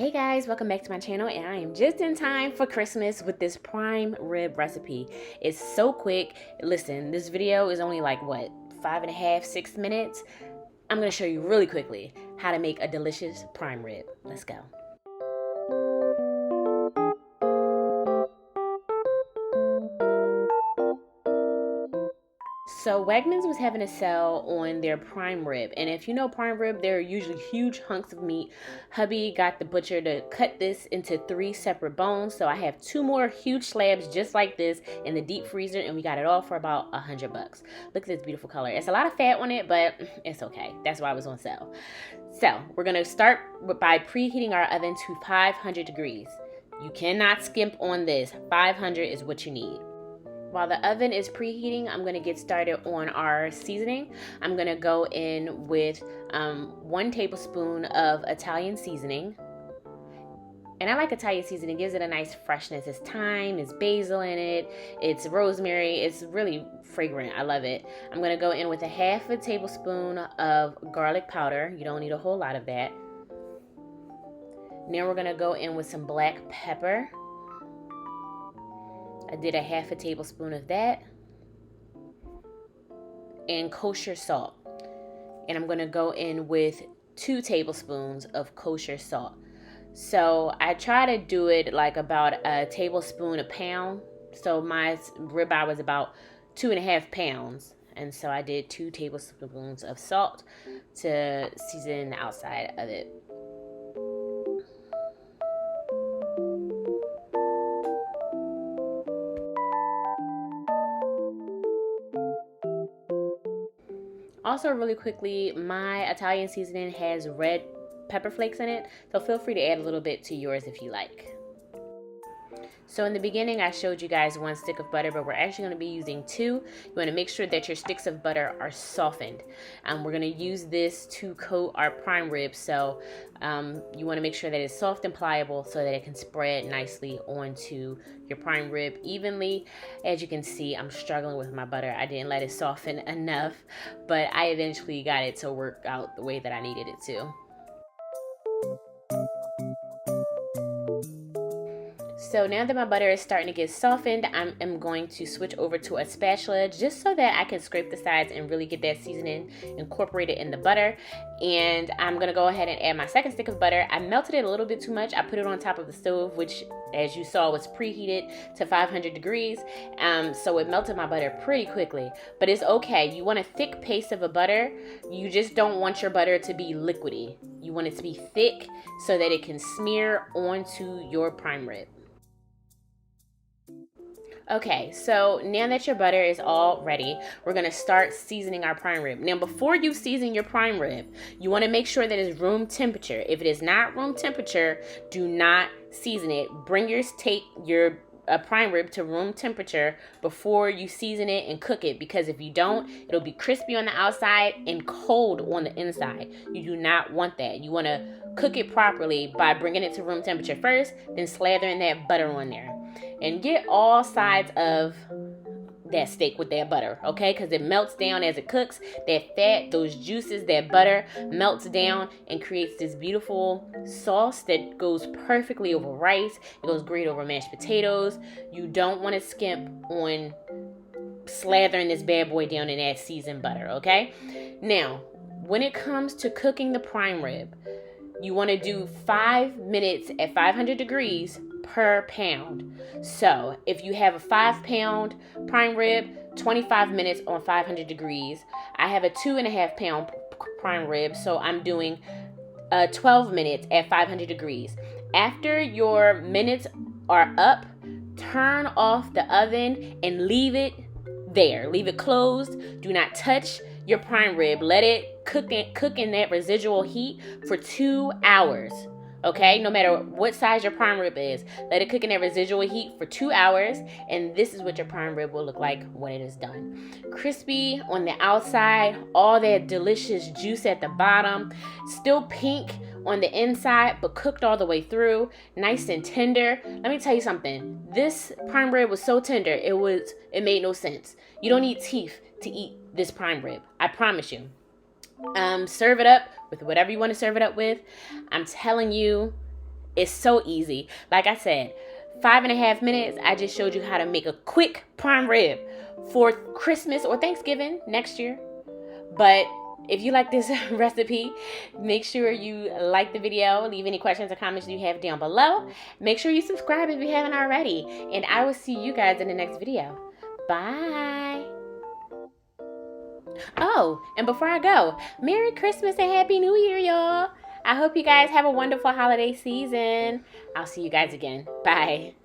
Hey guys, welcome back to my channel, and I am just in time for Christmas with this prime rib recipe. It's so quick. Listen, this video is only like what, 5.5, 6 minutes. I'm going to show you really quickly how to make a delicious prime rib. Let's go. So Wegmans was having a sale on their prime rib, and if you know prime rib, they're usually huge hunks of meat. Hubby got the butcher to cut this into 3 separate bones, so I have 2 more huge slabs just like this in the deep freezer, and we got it all for about $100. Look at this beautiful color. It's a lot of fat on it, but it's okay. That's why it was on sale. So we're gonna start by preheating our oven to 500 degrees. You cannot skimp on this. 500 is what you need. While the oven is preheating, I'm going to get started on our seasoning. I'm going to go in with 1 tablespoon of Italian seasoning. And I like Italian seasoning. It gives it a nice freshness. It's thyme, it's basil in it, it's rosemary. It's really fragrant. I love it. I'm going to go in with 1/2 tablespoon of garlic powder. You don't need a whole lot of that. Now we're going to go in with some black pepper. I did 1/2 tablespoon of that, and kosher salt. And I'm going to go in with 2 tablespoons of kosher salt. So I try to do it like about a tablespoon a pound. So my ribeye was about 2.5 pounds. And so I did 2 tablespoons of salt to season the outside of it. Also, really quickly, my Italian seasoning has red pepper flakes in it, so feel free to add a little bit to yours if you like. So in the beginning, I showed you guys 1 stick of butter, but we're actually going to be using 2. You want to make sure that your sticks of butter are softened. We're going to use this to coat our prime rib, so you want to make sure that it's soft and pliable so that it can spread nicely onto your prime rib evenly. As you can see, I'm struggling with my butter. I didn't let it soften enough, but I eventually got it to work out the way that I needed it to. So now that my butter is starting to get softened, I'm going to switch over to a spatula just so that I can scrape the sides and really get that seasoning incorporated in the butter. And I'm going to go ahead and add my 2nd stick of butter. I melted it a little bit too much. I put it on top of the stove, which, as you saw, was preheated to 500 degrees. So it melted my butter pretty quickly. But it's okay. You want a thick paste of a butter. You just don't want your butter to be liquidy. You want it to be thick so that it can smear onto your prime rib. Okay, so now that your butter is all ready, we're going to start seasoning our prime rib. Now, before you season your prime rib, you want to make sure that it's room temperature. If it is not room temperature, do not season it. Bring your prime rib to room temperature before you season it and cook it, because if you don't, it'll be crispy on the outside and cold on the inside. You do not want that. You want to cook it properly by bringing it to room temperature first, then slathering that butter on there. And get all sides of that steak with that butter, okay? Because it melts down as it cooks. That fat, those juices, that butter melts down and creates this beautiful sauce that goes perfectly over rice. It goes great over mashed potatoes. You don't want to skimp on slathering this bad boy down in that seasoned butter, okay? Now, when it comes to cooking the prime rib, you want to do 5 minutes at 500 degrees per pound. So if you have a 5-pound prime rib, 25 minutes on 500 degrees. I have a 2.5-pound prime rib, so I'm doing 12 minutes at 500 degrees. After your minutes are up, turn off the oven and leave it there. Leave it closed. Do not touch your prime rib. Let it cook in that residual heat for 2 hours. Okay, no matter what size your prime rib is, let it cook in that residual heat for 2 hours, and this is what your prime rib will look like when it is done. Crispy on the outside, all that delicious juice at the bottom, still pink on the inside, but cooked all the way through, nice and tender. Let me tell you something. This prime rib was so tender, it made no sense. You don't need teeth to eat this prime rib. I promise you. Serve it up with whatever you want to serve it up with. I'm telling you, It's so easy. Like I said, 5.5 minutes, I just showed you how to make a quick prime rib for Christmas or Thanksgiving next year. But if you like this recipe, make sure you like the video, leave any questions or comments you have down below. Make sure you subscribe if you haven't already. And I will see you guys in the next video. Bye. Oh, and before I go, Merry Christmas and Happy New Year, y'all. I hope you guys have a wonderful holiday season. I'll see you guys again. Bye.